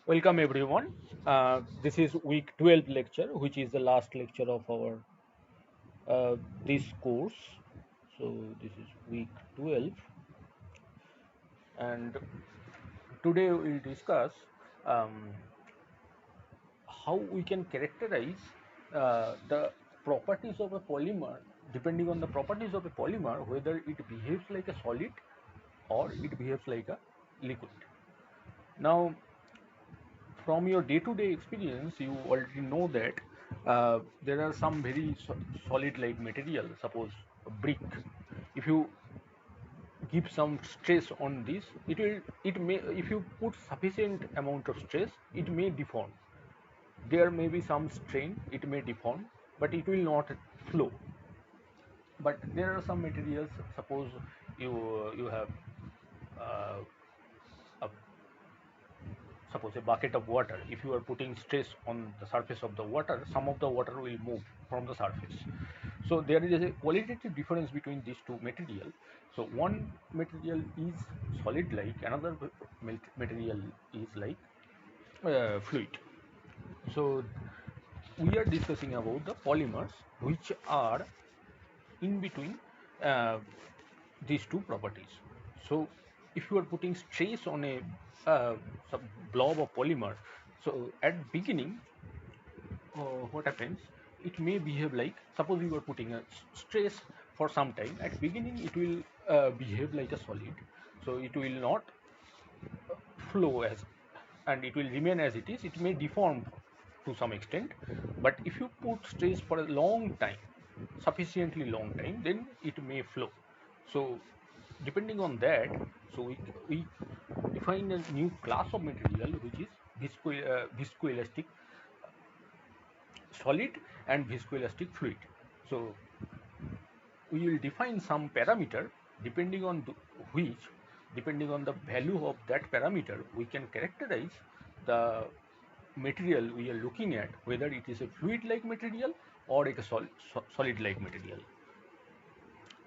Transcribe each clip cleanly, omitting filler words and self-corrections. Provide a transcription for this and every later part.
Welcome everyone. This is week 12 lecture, which is the last lecture of our this course. So this is week 12, and today we'll discuss um, how we can characterize the properties of a polymer, depending on the properties of a polymer, whether it behaves like a solid or it behaves like a liquid. Now, from your day-to-day experience, you already know that there are some very solid-like material. Suppose a brick. If you give some stress on this, it may, if you put sufficient amount of stress, it may deform. There may be some strain, it may deform, but it will not flow. But there are some materials. Suppose you have uh, a suppose a bucket of water. If you are putting stress on the surface of the water, some of the water will move from the surface. So there is a qualitative difference between these two materials. So one material is solid, like another material is like fluid. So we are discussing about the polymers, which are in between uh, these two properties. So if you are putting stress on a uh, blob of polymer, so at beginning, what happens, it may behave like, suppose you are putting a stress for some time. At beginning it will behave like a solid, so it will not flow as, and it will remain as it is. It may deform to some extent, but if you put stress for a long time, sufficiently long time, then it may flow. So depending on that, so we define a new class of material, which is viscoelastic solid and viscoelastic fluid. So we will define some parameter, depending on which, depending on the value of that parameter, we can characterize the material we are looking at, whether it is a fluid like material or a solid like material.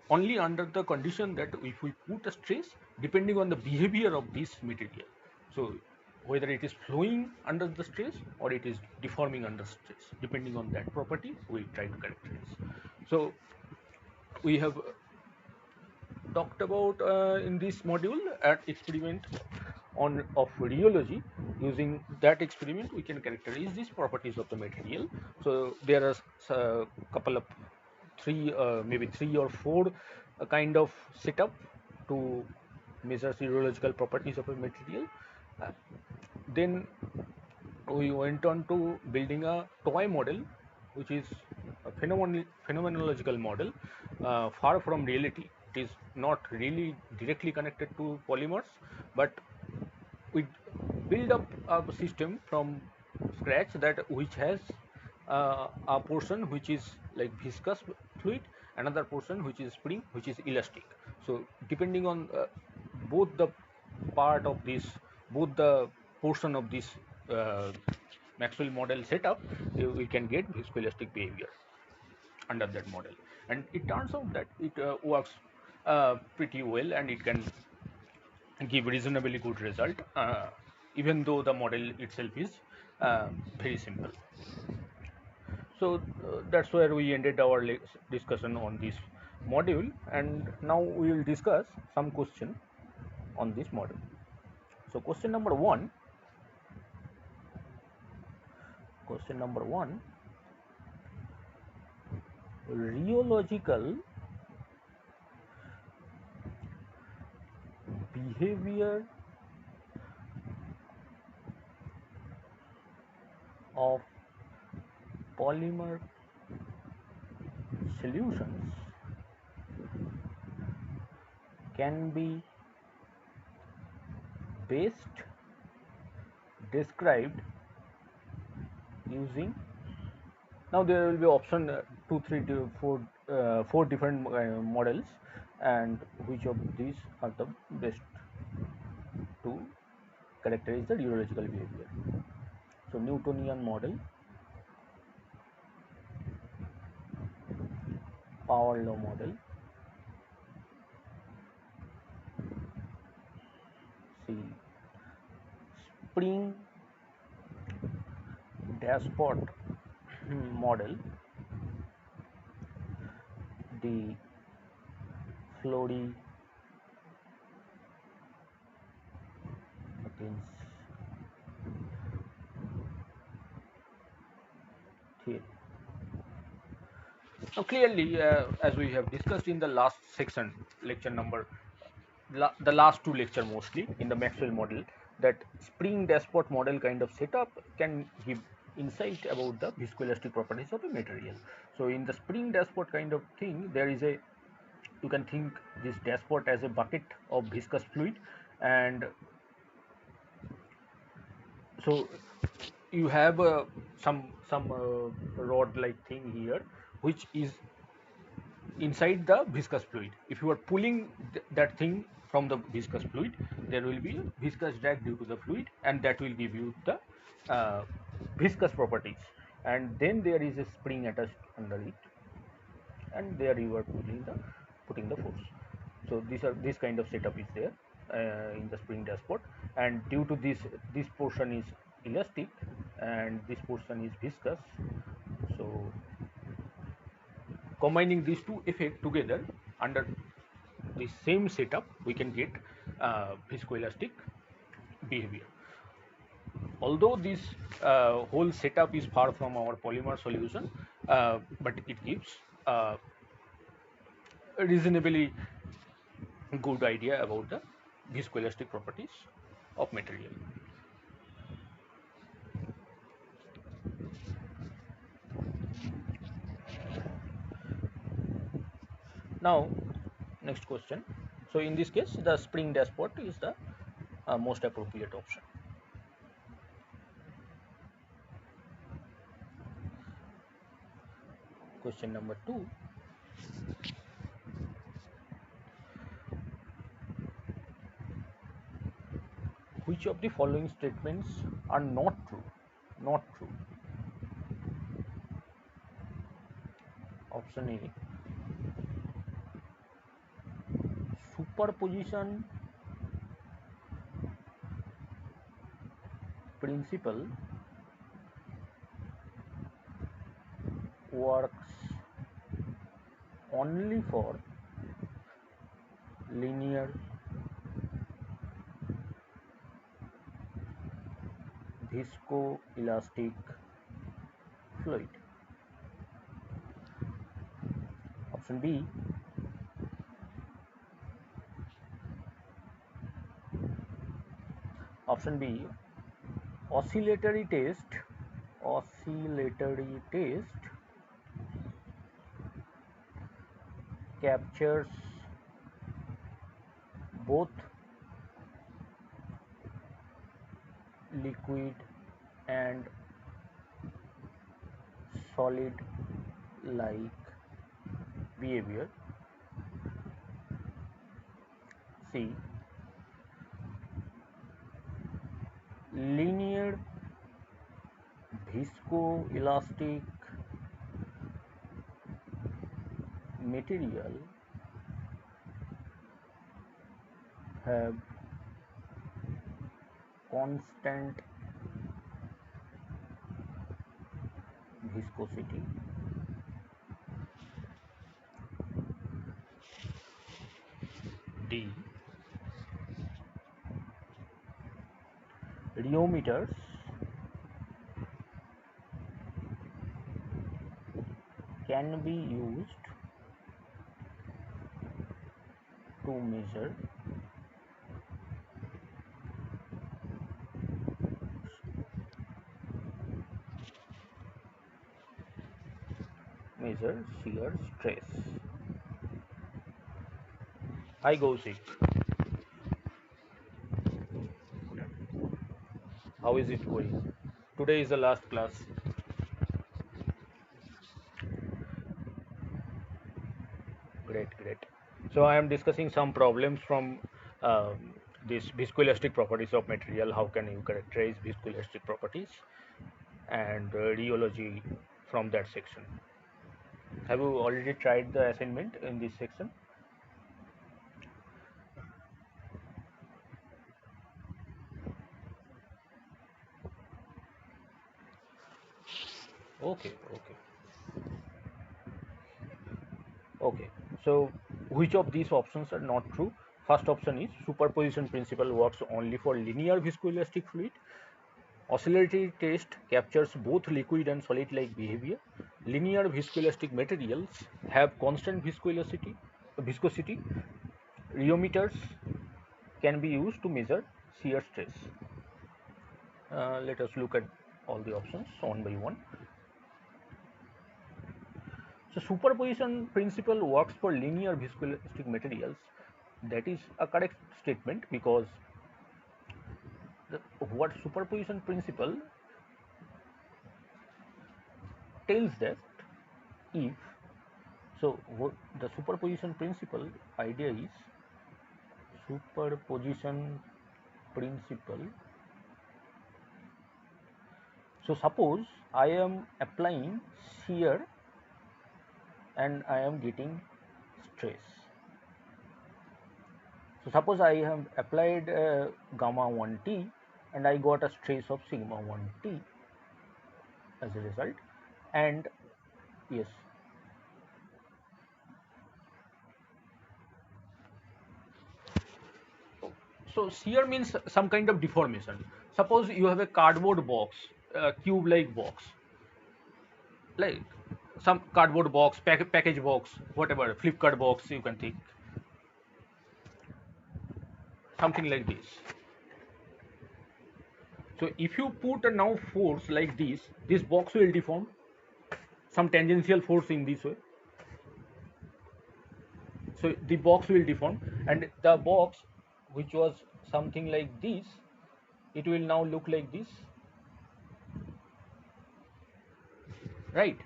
Only under the condition that if we put a stress, depending on the behavior of this material, so whether it is flowing under the stress or it is deforming under stress, depending on that property, we try to characterize. So we have talked about in this module at experiment on of rheology. Using that experiment, we can characterize these properties of the material. So there are a couple of maybe three or four kind of setup to measure rheological properties of a material. Uh, then we went on to building a toy model, which is a phenomenological model, far from reality. It is not really directly connected to polymers, but we build up a system from scratch, that which has a portion which is like viscous fluid, another portion which is spring, which is elastic. So depending on both the part of this, both the portion of this uh, Maxwell model setup, we can get viscoelastic behavior under that model. And it turns out that it works pretty well, and it can give reasonably good result, even though the model itself is very simple. So that's where we ended our discussion on this module, and now we will discuss some question on this model. So question number one, rheological behavior of polymer solutions can be best described using, now there will be option 4 different models, and which of these are the best to characterize the rheological behavior. So Newtonian model, power law model, see spring dashpot model, the Florey theory. Now, clearly, as we have discussed in the last section, lecture number, the last two lecture mostly in the Maxwell model, that spring dashpot model kind of setup can give insight about the viscoelastic properties of a material. So, in the spring dashpot kind of thing, there is a, you can think this dashpot as a bucket of viscous fluid, and so you have some rod like thing here which is inside the viscous fluid. If you are pulling that thing from the viscous fluid, there will be a viscous drag due to the fluid, and that will give you the uh, viscous properties. And then there is a spring attached under it, and there you are putting the force. So this kind of setup is there in the spring dashpot, and due to this portion is elastic and this portion is viscous. So combining these two effects together under the same setup, we can get viscoelastic behavior. Although this whole setup is far from our polymer solution, but it gives a reasonably good idea about the viscoelastic properties of material. Now, next question. So in this case, the spring dashpot is the most appropriate option. Question number 2. Which of the following statements are not true? Not true. Option A. Superposition principle works only for linear viscoelastic fluid. Option B. Option B. Oscillatory test captures both liquid and solid like behavior. C. Linear viscoelastic material have constant viscosity. D. Rheometers can be used to measure shear stress. Hi Gauzik, how is it going? Today is the last class. Great, great. So I am discussing some problems from this viscoelastic properties of material. How can you characterize viscoelastic properties, and rheology from that section. Have you already tried the assignment in this section? Okay, okay, okay. So, which of these options are not true? First option is superposition principle works only for linear viscoelastic fluid. Oscillatory test captures both liquid and solid-like behavior. Linear viscoelastic materials have constant viscosity. Rheometers can be used to measure shear stress. Let us look at all the options one by one. So superposition principle works for linear viscoelastic materials. That is a correct statement because what superposition principle tells that if so what the superposition principle idea is superposition principle. So suppose I am applying shear and I am getting stress. So suppose I have applied gamma 1t and I got a stress of sigma 1t as a result. And yes, so shear means some kind of deformation. Suppose you have a cardboard box, a cube like box, like some cardboard box, package box, whatever, Flipkart box you can think, something like this. So if you put a now force like this box will deform, some tangential force in this way. So the box will deform, and the box which was something like this, it will now look like this, right?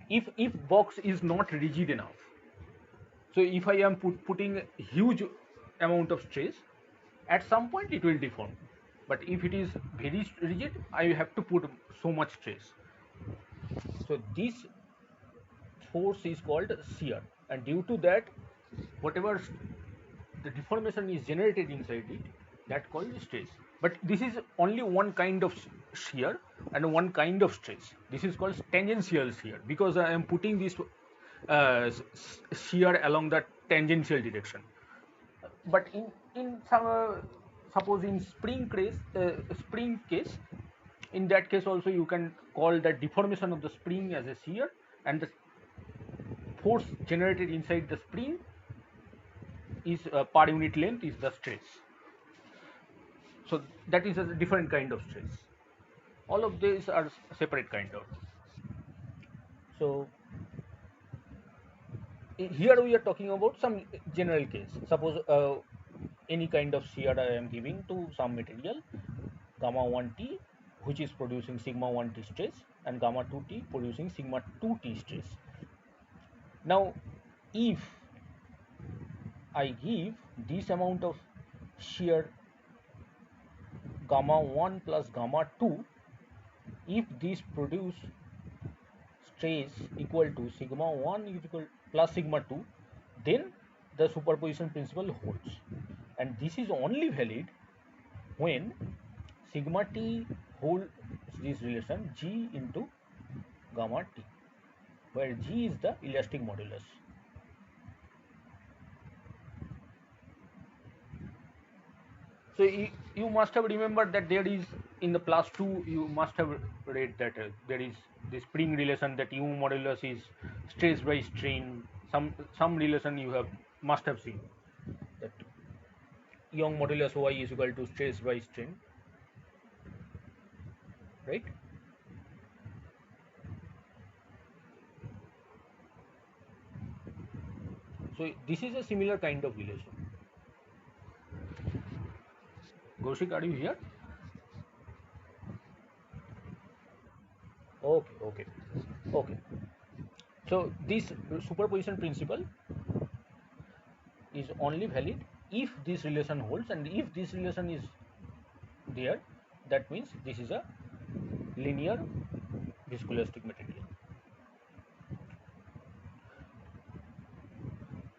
If box is not rigid enough, so if I am putting huge amount of stress, at some point it will deform. But if it is very rigid, I have to put so much stress. So this force is called shear, and due to that, whatever the deformation is generated inside it, that called stress. But this is only one kind of shear and one kind of stress. This is called tangential shear because I am putting this shear along the tangential direction. But in some suppose in spring case, in that case also you can call the deformation of the spring as a shear, and the force generated inside the spring is per unit length is the stress. So that is a different kind of stress. All of these are separate kind of. So here we are talking about some general case. Suppose any kind of shear I am giving to some material, gamma 1t, which is producing sigma 1t stress, and gamma 2t producing sigma 2t stress. Now if I give this amount of shear gamma 1 plus gamma 2, if this produce stress equal to sigma 1 is equal plus sigma 2, then the superposition principle holds. And this is only valid when sigma t holds this relation g into gamma t, where g is the elastic modulus. So you must have remembered that there is in the plus 2 you must have read that there is this spring relation that U modulus is stress by strain. Some relation you have must have seen that Young modulus Y is equal to stress by strain, right? So this is a similar kind of relation. Goshik, are you here? Okay, okay, okay. So this superposition principle is only valid if this relation holds, and if this relation is there, that means this is a linear viscoelastic material.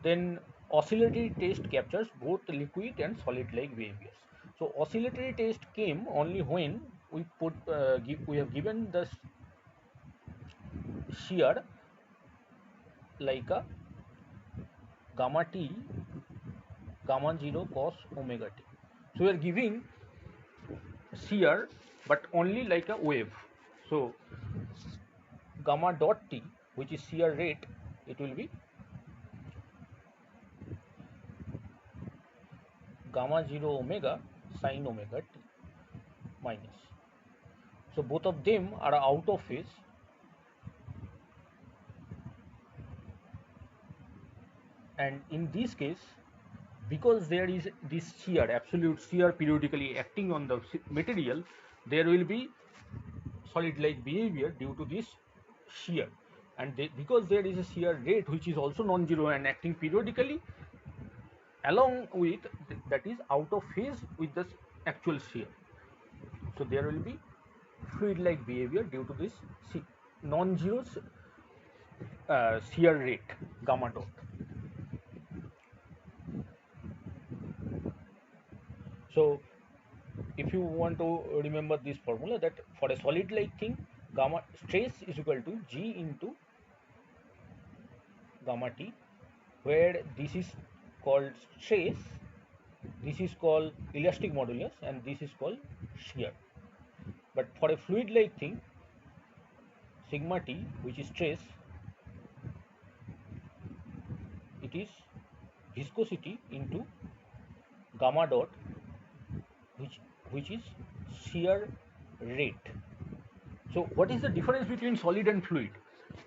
Then oscillatory test captures both liquid and solid like behaviors. So oscillatory test came only when we have given the shear like a gamma t gamma 0 cos omega t. So we are giving shear but only like a wave. So gamma dot t, which is shear rate, it will be gamma 0 omega sin omega t minus. So both of them are out of phase, and in this case, because there is this shear, absolute shear periodically acting on the material, there will be solid like behavior due to this shear, and because there is a shear rate which is also non-zero and acting periodically along with that is out of phase with the actual shear, so there will be fluid like behavior due to this non-zero shear rate gamma dot. So if you want to remember this formula, that for a solid like thing, gamma stress is equal to G into gamma t, where this is called stress, this is called elastic modulus, and this is called shear. But for a fluid like thing, sigma t, which is stress, it is viscosity into gamma dot, which is shear rate. So what is the difference between solid and fluid?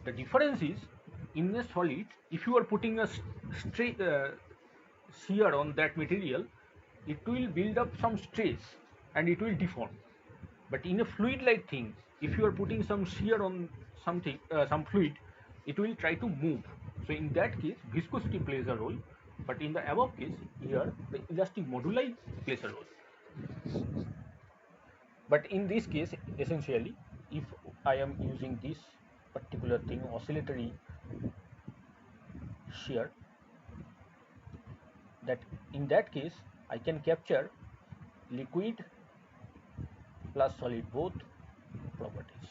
The difference is, in a solid, if you are putting a straight shear on that material, it will build up some stress and it will deform. But in a fluid like thing, if you are putting some shear on something, some fluid, it will try to move. So in that case, viscosity plays a role. But in the above case, here the elastic moduli plays a role. But in this case, essentially, if I am using this particular thing, oscillatory shear, that in that case I can capture liquid plus solid both properties.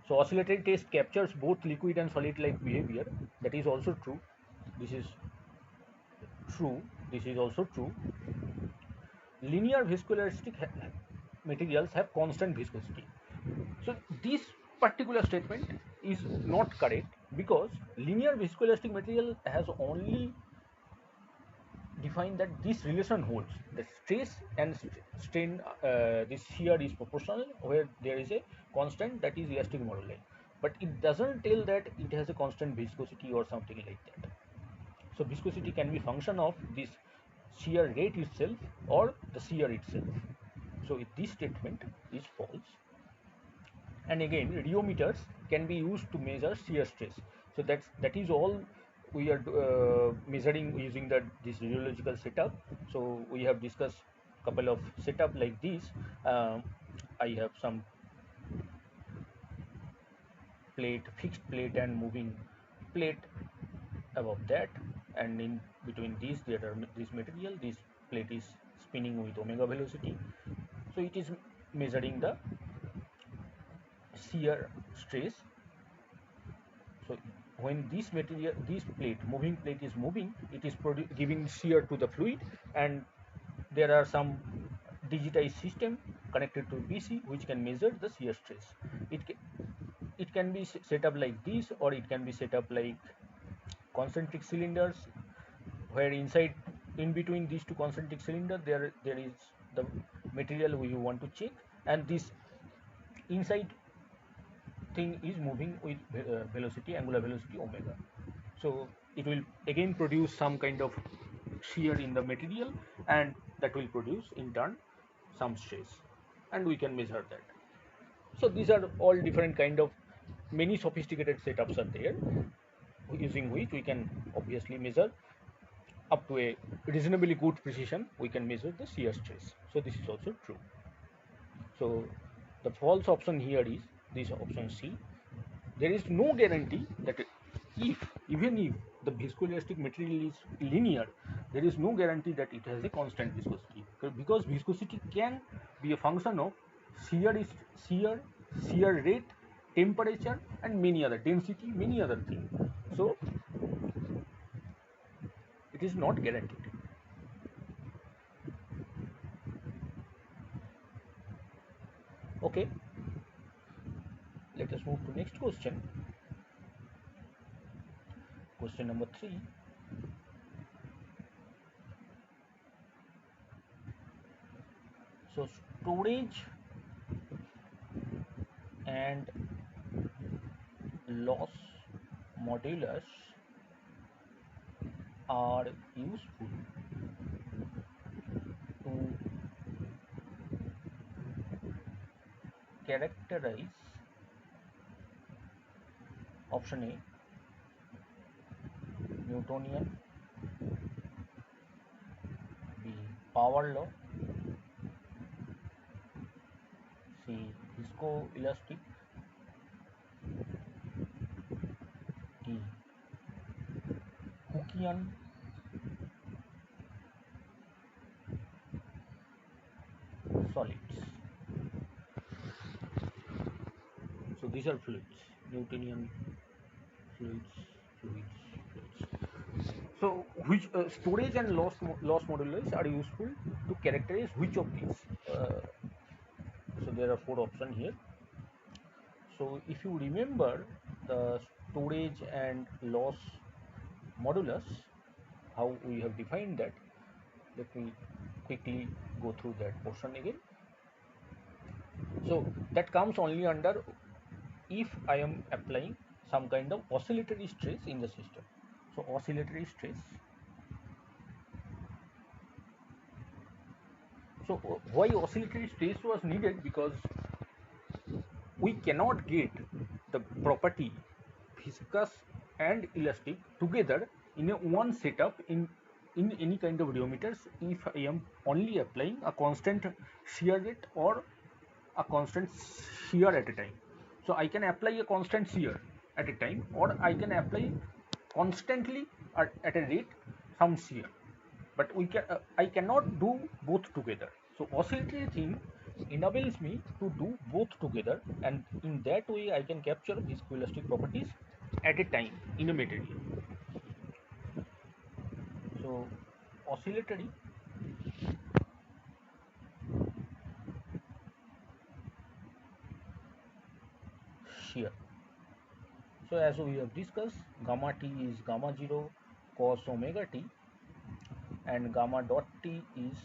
So oscillatory test captures both liquid and solid like behavior. That is also true. This is true. This is also true. Linear viscoelastic materials have constant viscosity. So this particular statement is not correct, because linear viscoelastic material has only defined that this relation holds. The stress and strain, this shear is proportional, where there is a constant, that is elastic moduli. But it doesn't tell that it has a constant viscosity or something like that. So viscosity can be function of this shear rate itself or the shear itself. So this statement is false. And again, rheometers can be used to measure shear stress. So that is all we are measuring using this rheological setup. So we have discussed couple of setup like this. I have some plate, fixed plate and moving plate above that, and in between these there are this material. This plate is spinning with omega velocity, so it is measuring the shear stress. So when this material, this plate, moving plate is moving, it is giving shear to the fluid, and there are some digitized system connected to PC which can measure the shear stress. It can be set up like this, or it can be set up like concentric cylinders, where inside, in between these two concentric cylinders, there is the material we want to check, and this inside thing is moving with velocity, angular velocity omega. So it will again produce some kind of shear in the material, and that will produce in turn some stress, and we can measure that. So these are all different kind of, many sophisticated setups are there, using which we can obviously measure up to a reasonably good precision. We can measure the shear stress. So this is also true. So the false option here is this option C. There is no guarantee that Even if the viscoelastic material is linear, there is no guarantee that it has a constant viscosity, because viscosity can be a function of shear is shear, shear rate, temperature, and many other density, many other things. So it is not guaranteed. Okay, let us move to next question. Question number 3. So storage and loss modulus are useful to characterize option A, Newtonian, B, power law, C, viscoelastic, D, Hookean solids. So these are fluids, Newtonian fluids. So which storage and loss modulus are useful to characterize which of these? So there are 4 options here. So if you remember the storage and loss modulus, how we have defined that, let me quickly go through that portion again. So that comes only under if I am applying some kind of oscillatory stress in the system. So oscillatory stress. So why oscillatory stress was needed? Because we cannot get the property viscous and elastic together in a one setup in any kind of rheometers if I am only applying a constant shear rate or a constant shear at a time. So I can apply a constant shear at a time, or I can apply constantly at a rate some shear, but I cannot do both together. So oscillatory thing enables me to do both together, and in that way I can capture viscoelastic properties at a time in a material. So oscillatory shear. So as we have discussed, gamma t is gamma 0 cos omega t, and gamma dot t is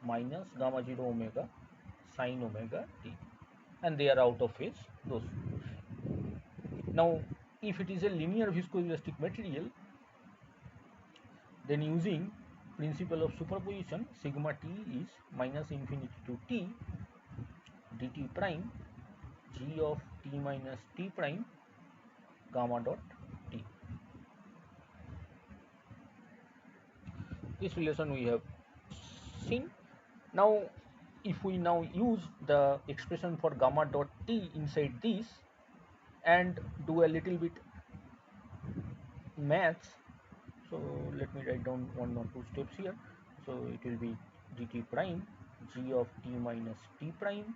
minus gamma 0 omega sin omega t, and they are out of phase, those. Now if it is a linear viscoelastic material, then using principle of superposition, sigma t is minus infinity to t dt prime g of t minus t prime gamma dot t. This relation we have seen. Now if we now use the expression for gamma dot t inside this and do a little bit maths, so let me write down 1 or 2 steps here. So it will be dt prime g of t minus t prime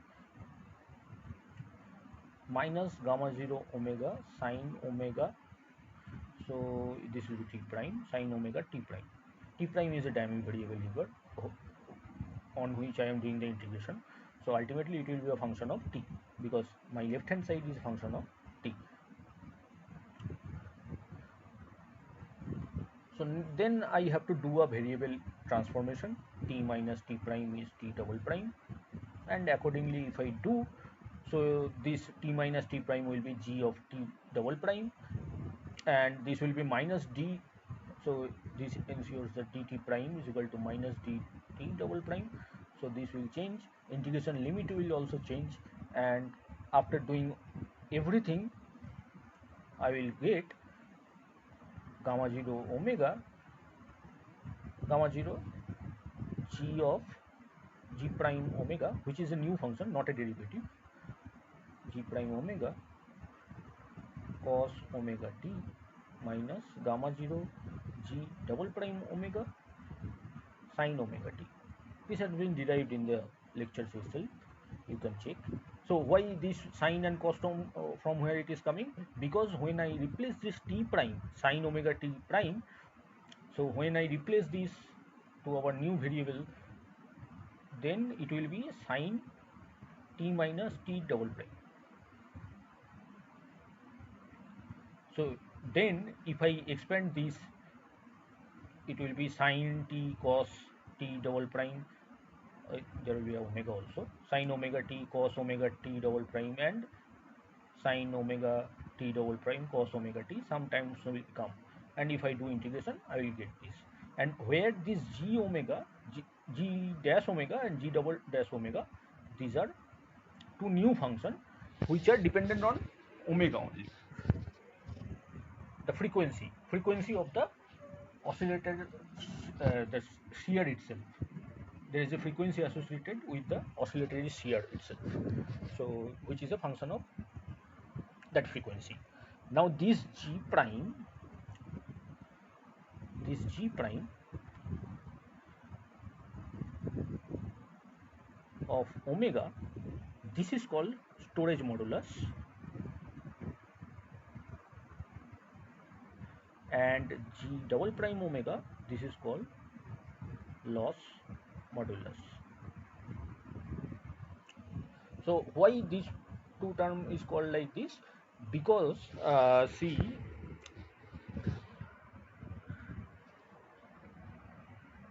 minus gamma 0 omega sin omega. So this will be t prime sin omega t prime. T prime is a dynamic variable here on which I am doing the integration. So ultimately it will be a function of t, because my left hand side is a function of t. So then I have to do a variable transformation. T minus t prime is t double prime, and accordingly if I do, so this t minus t prime will be g of t double prime, and this will be minus d. So this ensures that dt prime is equal to minus dt double prime. So this will change, integration limit will also change, and after doing everything I will get gamma 0 omega gamma 0 g of g prime omega, which is a new function, not a derivative, g prime omega cos omega t minus gamma 0 g double prime omega sin omega t. This has been derived in the lectures itself. You can check. So why this sin and cos term, from where it is coming? Because when I replace this t prime, sin omega t prime, so when I replace this to our new variable, then it will be sin t minus t double prime. So then if I expand this, it will be sin t cos t double prime. There will be omega also, sin omega t cos omega t double prime, and sin omega t double prime cos omega t sometimes will come, and if I do integration I will get this. And where this g omega, g dash omega and g double dash omega, these are two new functions which are dependent on omega only. The frequency of the oscillator, the shear itself, there is a frequency associated with the oscillatory shear itself, so which is a function of that frequency. Now this g prime of omega, this is called storage modulus, and g double prime omega, this is called loss modulus. So why this two term is called like this? Because see,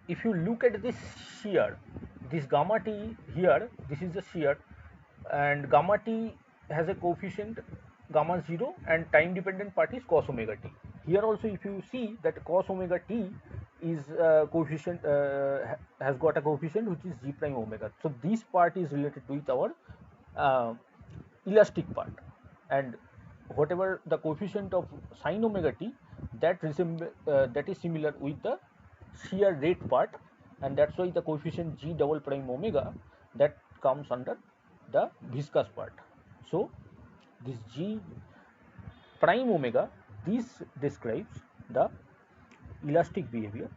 if you look at this shear, this gamma t here, this is the shear, and gamma t has a coefficient gamma 0, and time dependent part is cos omega t. Here also if you see that cos omega t is coefficient, has got a coefficient which is g prime omega. So this part is related with our uh, elastic part, and whatever the coefficient of sin omega t, that is similar with the shear rate part, and that's why the coefficient g double prime omega, that comes under the viscous part. So this g prime omega, this describes the elastic behavior,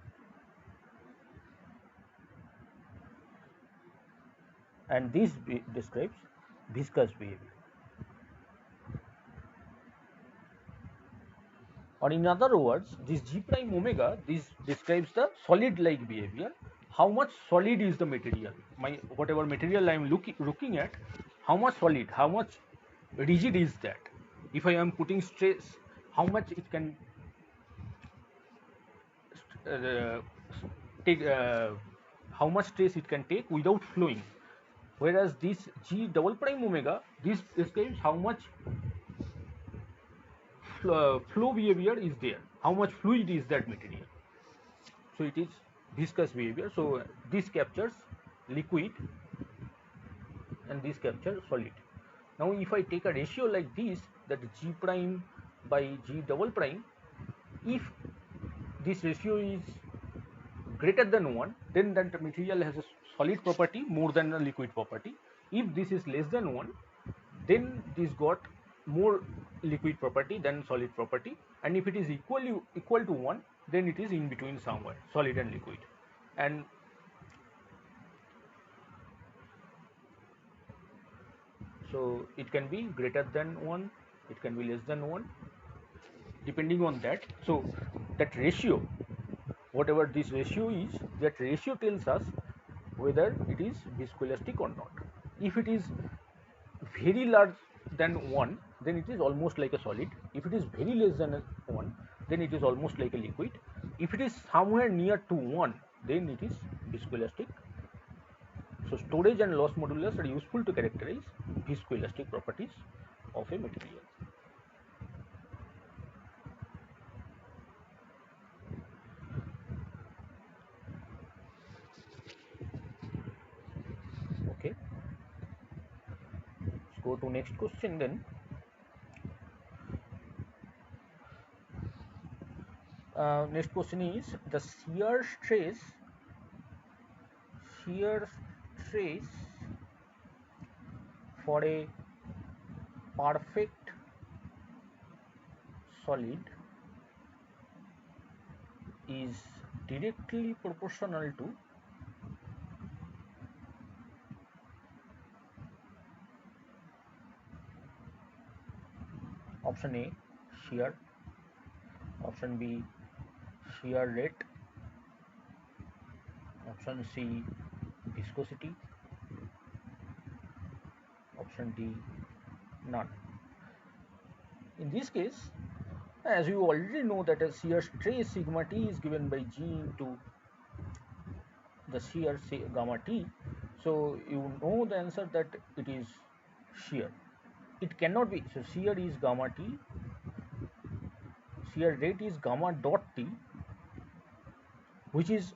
and this describes viscous behavior. Or in other words, this g prime omega, this describes the solid like behavior. How much solid is the material, whatever material I am looking at, how much solid, how much rigid is that? If I am putting stress, how much it can uh, take, how much stress it can take without flowing. Whereas this g double prime omega, this describes how much flow behavior is there, how much fluid is that material. So it is viscous behavior. So this captures liquid and this captures solid. Now if I take a ratio like this, that g prime by g double prime, if this ratio is greater than 1, then that material has a solid property more than a liquid property. If this is less than 1, then this got more liquid property than solid property, and if it is equal to 1, then it is in between somewhere, solid and liquid. And so it can be greater than 1, it can be less than 1, depending on that. So that ratio, whatever this ratio is, that ratio tells us whether it is viscoelastic or not. If it is very large than 1, then it is almost like a solid. If it is very less than 1, then it is almost like a liquid. If it is somewhere near to 1, then it is viscoelastic. So storage and loss modulus are useful to characterize viscoelastic properties of a material. Okay, let's go to next question then. Next question is the shear stress for a perfect solid is directly proportional to option A, shear, option B, shear rate, option C, viscosity, option D, none. In this case, as you already know that a shear stress sigma t is given by G into the shear gamma t, so you know the answer that it is shear. It cannot be, so shear is gamma t, shear rate is gamma dot t, which is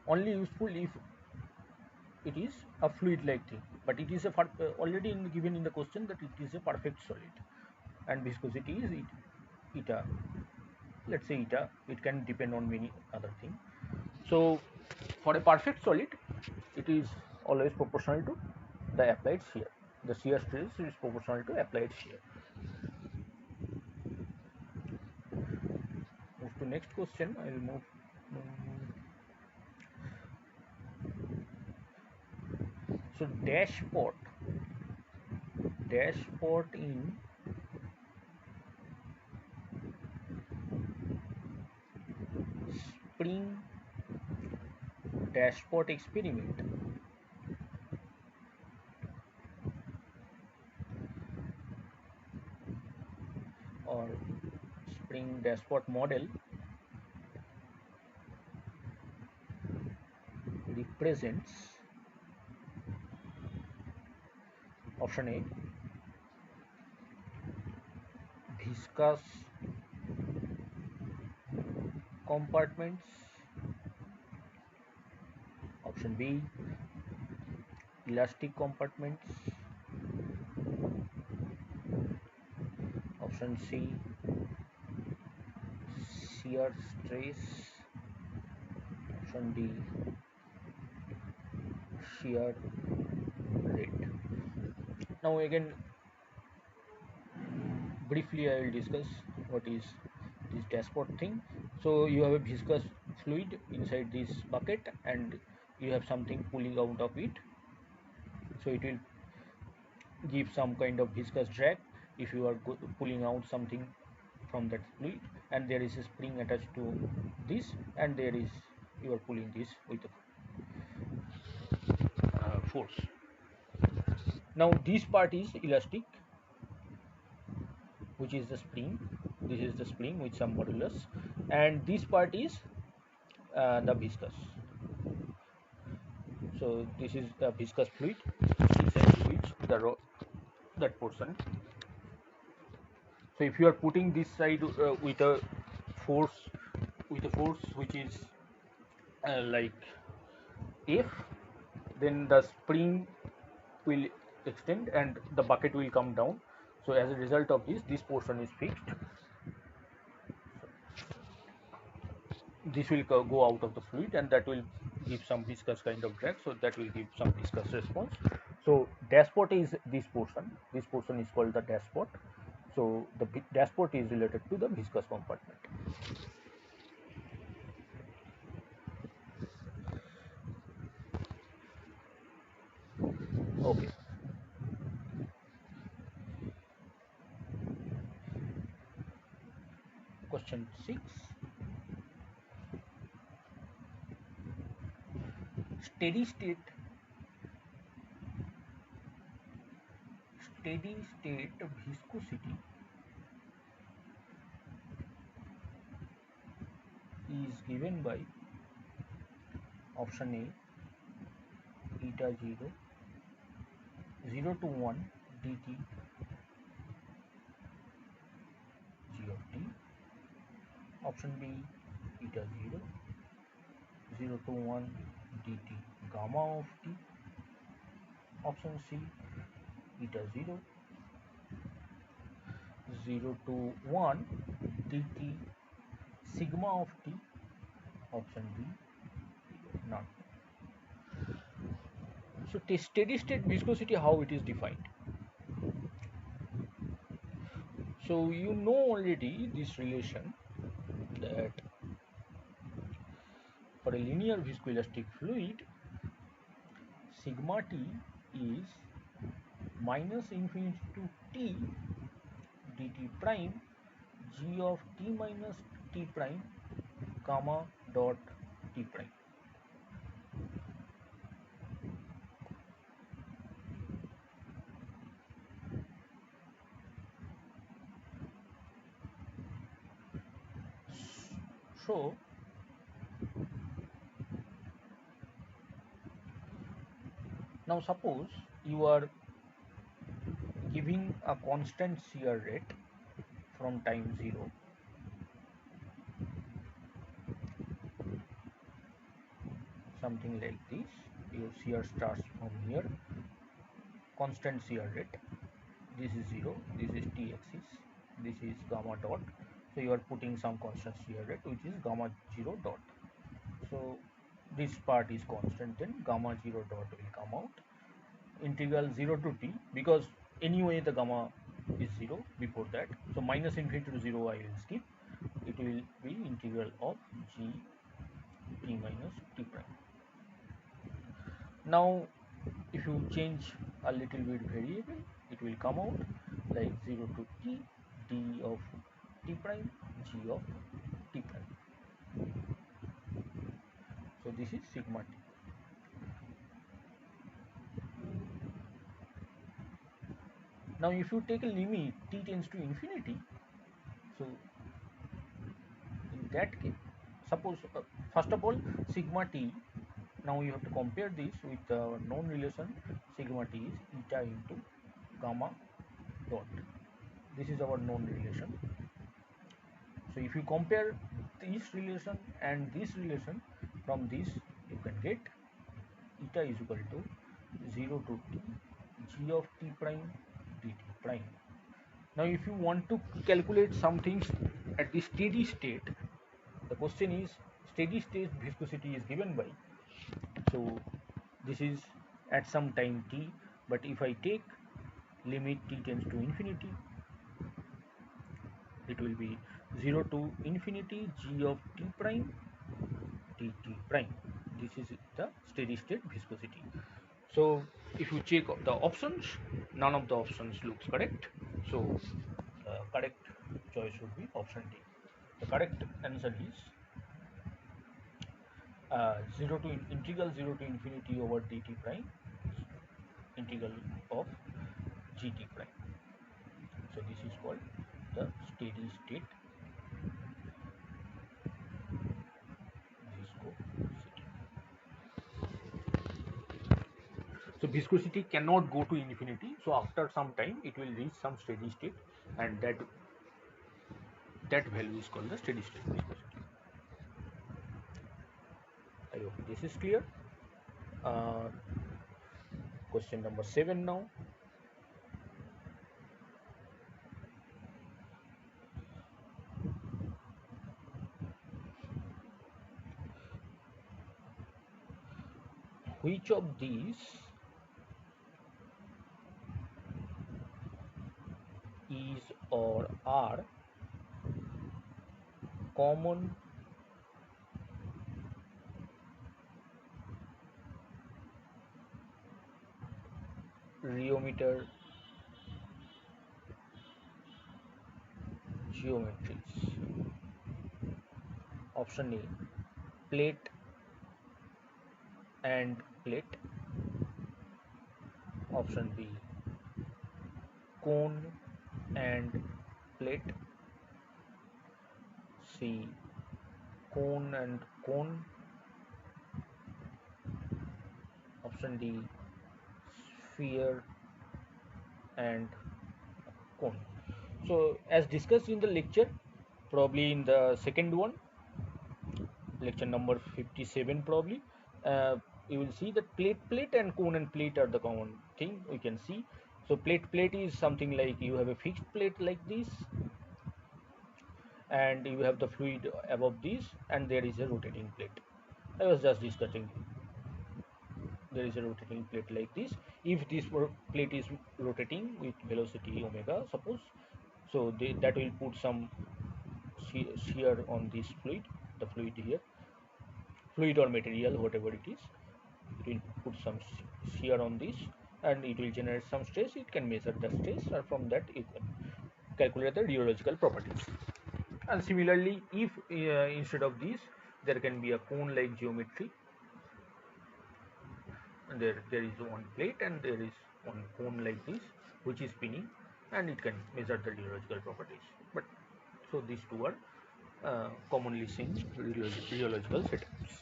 only useful if it is a fluid like thing, but it is a already given in the question that it is a perfect solid, and viscosity is eta, let's say eta, it can depend on many other things. So for a perfect solid, it is always proportional to the applied shear. The shear stress is proportional to applied shear. Move to next question. I will move. So dashpot in spring dashpot experiment or spring dashpot model represents option A, viscous compartments, option B, elastic compartments, option C, shear stress, option D, shear rate. Now again, briefly I will discuss what is this dashpot thing. So you have a viscous fluid inside this bucket and you have something pulling out of it, so it will give some kind of viscous drag if you are pulling out something from that fluid, and there is a spring attached to this, and there is you are pulling this with force. Now this part is elastic, which is the spring. This is the spring with some modulus, and this part is the viscous. So this is the viscous fluid inside which the that portion. So if you are putting this side with a force which is like F, then the spring will extend and the bucket will come down. So as a result of this portion is fixed. This will go out of the fluid and that will give some viscous kind of drag, so that will give some viscous response. So dashpot is this portion is called the dashpot. So the dashpot is related to the viscous compartment. Okay. Question 6. Steady state viscosity is given by option A, eta 0, 0 to 1 dt g of t, option B, eta 0, 0 to 1 dt gamma of t, option C, eta 0, 0 to 1 dt sigma of t, option D, none. So steady state viscosity, how it is defined? So you know already this relation, that for a linear viscoelastic fluid, sigma t is minus infinity to t dt prime g of t minus t prime gamma dot t prime. So now suppose you are giving a constant shear rate from time 0, something like this. Your shear starts from here, constant shear rate. This is 0, this is t axis, this is gamma dot. So you are putting some constant shear rate which is gamma 0 dot. So this part is constant, then gamma 0 dot will come out. Integral 0 to t, because anyway the gamma is 0 before that. So minus infinity to 0 I will skip. It will be integral of g t minus t prime. Now if you change a little bit variable, it will come out like 0 to t d of t prime g of t prime. So this is sigma t. Now if you take a limit t tends to infinity, so in that case, suppose first of all sigma t, now you have to compare this with the known relation. Sigma t is eta into gamma dot. This is our known relation. So if you compare this relation and this relation, from this you can get eta is equal to 0 to t g of t prime dt prime. Now if you want to calculate some things at the steady state, the question is steady state viscosity is given by, so this is at some time t, but if I take limit t tends to infinity, it will be 0 to infinity g of t prime dt prime. This is the steady state viscosity. So if you check the options, none of the options looks correct. So the correct choice would be option D. The correct answer is 0 to integral 0 to infinity over dt prime integral of gt prime. So this is called the steady state viscosity. So viscosity cannot go to infinity. So after some time it will reach some steady state, and that value is called the steady state viscosity. I hope this is clear. Uh, Question number 7 now. Which of these is or are common rheometer geometries? Option A, plate and plate. Option B, cone and plate. C, cone and cone. Option D, sphere and cone. So as discussed in the lecture, probably in the second one, lecture number 57 probably, you will see that plate and cone and plate are the common thing we can see. So plate is something like you have a fixed plate like this, and you have the fluid above this, and there is a rotating plate. I was just discussing, there is a rotating plate like this. If this plate is rotating with velocity omega, suppose, So that will put some shear on this fluid, the fluid here, fluid or material, whatever it is. It will put some shear on this, and it will generate some stress. It can measure the stress, or from that you can calculate the rheological properties. And similarly, if instead of this there can be a cone like geometry, and there is one plate and there is one cone like this which is spinning, and it can measure the rheological properties. But so these two are commonly seen rheological setups.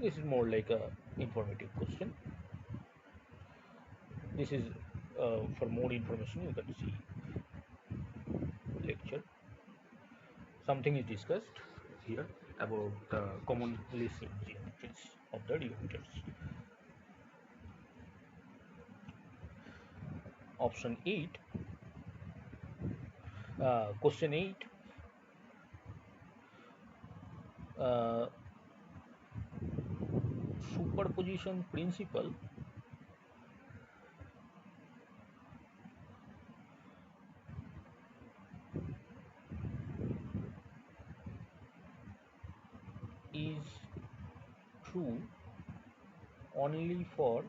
This is more like a informative question. This is for more information you can see lecture. Something is discussed here about the commonly seen geometries of the rheometers. Option 8, question 8, uh, superposition principle is true only for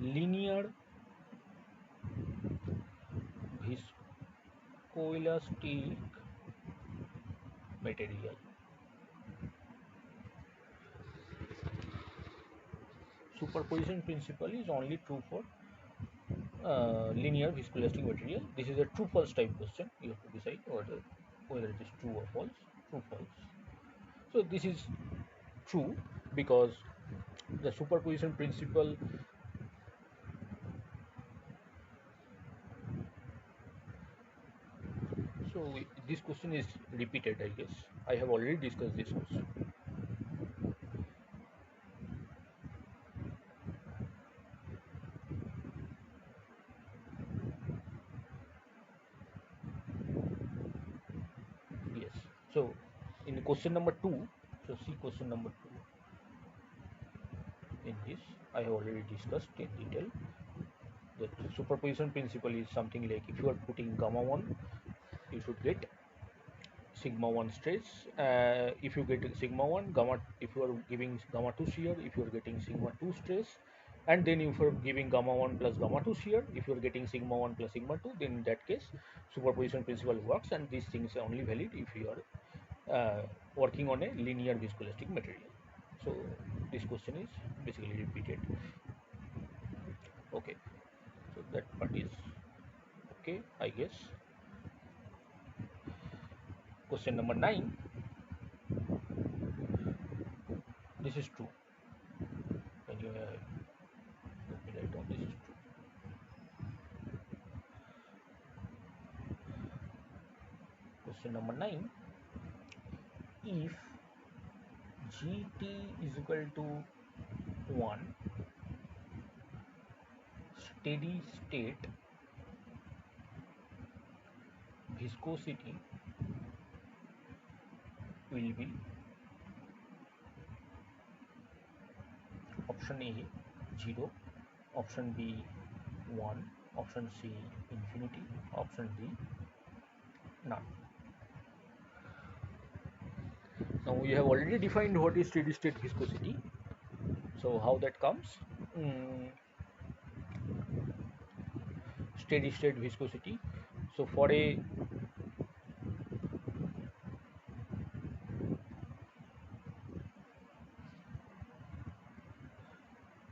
linear viscoelastic material. Superposition principle is only true for linear viscoelastic material. This is a true false type question. You have to decide whether it is true or false. True false. So this is true because the superposition principle this question is repeated, I guess. I have already discussed this question. Yes. So in question number 2, so see question number 2. In this I have already discussed in detail that superposition principle is something like if you are putting gamma 1, you should get sigma 1 stress. If you get sigma 1 gamma, if you are giving gamma 2 shear, if you are getting sigma 2 stress, and then if you are giving gamma 1 plus gamma 2 shear, if you are getting sigma 1 plus sigma 2, then in that case superposition principle works, and these things are only valid if you are working on a linear viscoelastic material. So this question is basically repeated. Okay, so that part is okay, I guess. Question number 9. This is true. Can you let me write down this is true. Question number 9. If Gt is equal to 1, steady state viscosity will be option A 0, option B 1, option C infinity, option D none. Now we have already defined what is steady state viscosity. So how that comes? Steady state viscosity. So for a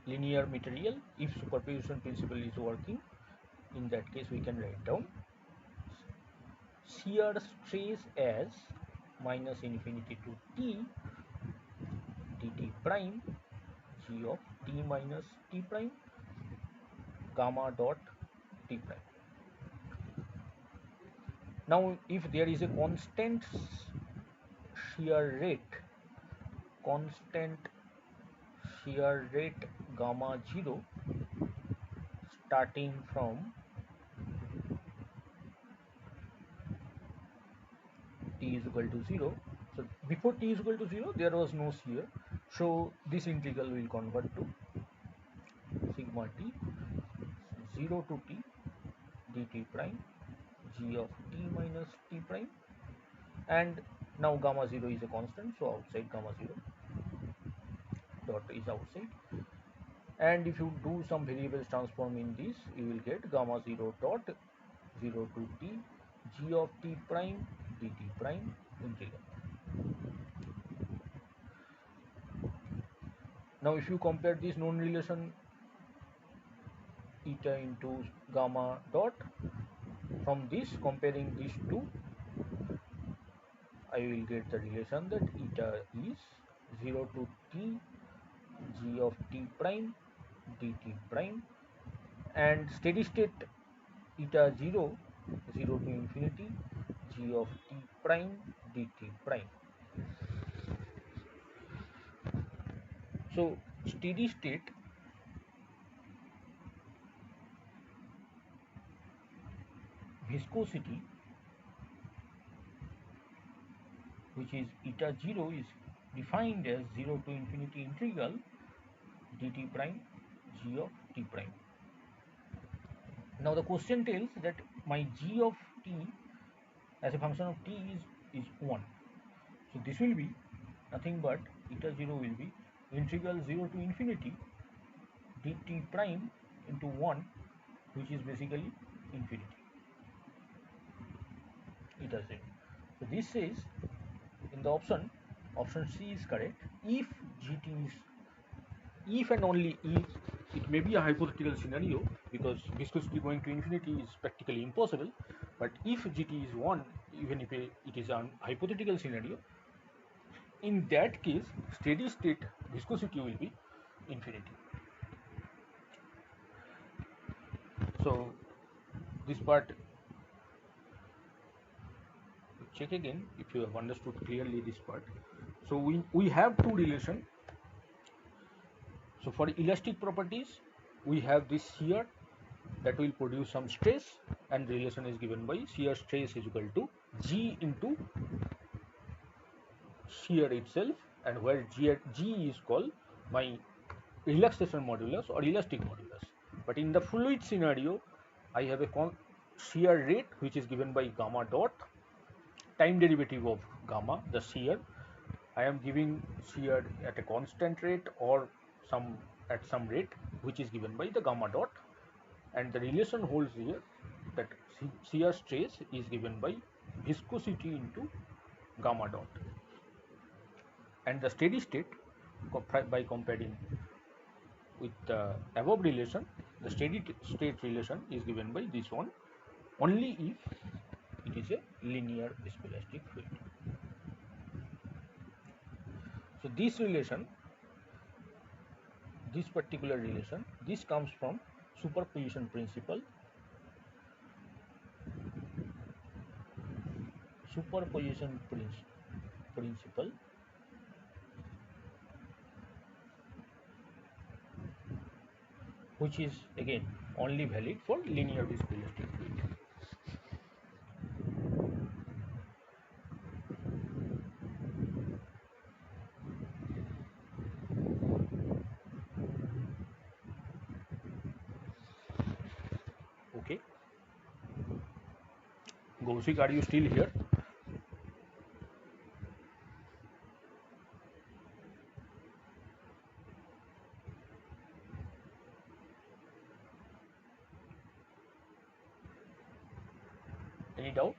linear material, if superposition principle is working, in that case we can write down shear stress as minus infinity to t dt prime g of t minus t prime gamma dot t prime. Now if there is a constant shear rate gamma 0 starting from t is equal to 0. So before t is equal to 0 there was no shear, so this integral will convert to sigma t 0 to t dt prime g of t minus t prime, and now gamma 0 is a constant, so outside gamma 0 dot is outside, and if you do some variables transform in this, you will get gamma 0 dot 0 to t g of t prime dt prime integral. Now if you compare this known relation eta into gamma dot, from this comparing these two, I will get the relation that eta is 0 to t g of t prime dt prime, and steady state eta 0 to infinity g of t prime dt prime. So steady state viscosity, which is eta 0, is defined as 0 to infinity integral dt prime g of t prime. Now the question tells that my g of t as a function of t is 1. So this will be nothing but eta 0 will be integral 0 to infinity dt prime into 1, which is basically infinity, eta 0. So this says in the option C is correct if gt is, if and only if, it may be a hypothetical scenario because viscosity going to infinity is practically impossible, but if gt is 1, even if it is a hypothetical scenario, in that case steady state viscosity will be infinity. So this part, check again if you have understood clearly this part. So we have two relations. So for elastic properties, we have this shear that will produce some stress, and relation is given by shear stress is equal to G into shear itself, and where G is called my relaxation modulus or elastic modulus. But in the fluid scenario, I have a shear rate which is given by gamma dot, time derivative of gamma, the shear. I am giving shear at a constant rate or at some rate which is given by the gamma dot, and the relation holds here that shear stress is given by viscosity into gamma dot, and the steady state by comparing with the above relation, the steady state relation is given by this one only if it is a linear viscoelastic fluid. So this relation, this particular relation, this comes from superposition principle. Superposition principle, which is again only valid for linear viscoelastic fluid. Okay, Gaussik, are you still here? Any doubt?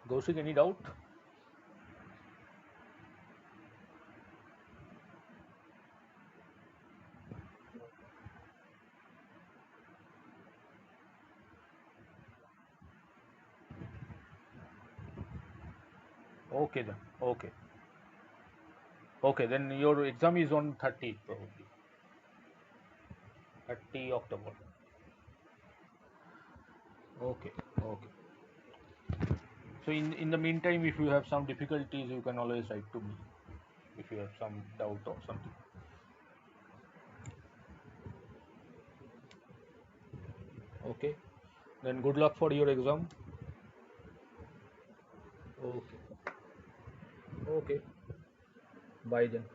Gaussik, any doubt? Okay then. Okay. Okay, then your exam is on 30th probably. 30 October. Okay. Okay. So in the meantime, if you have some difficulties, you can always write to me. If you have some doubt or something. Okay, then good luck for your exam. Okay, okay, bye then.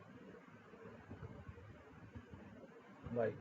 Bye.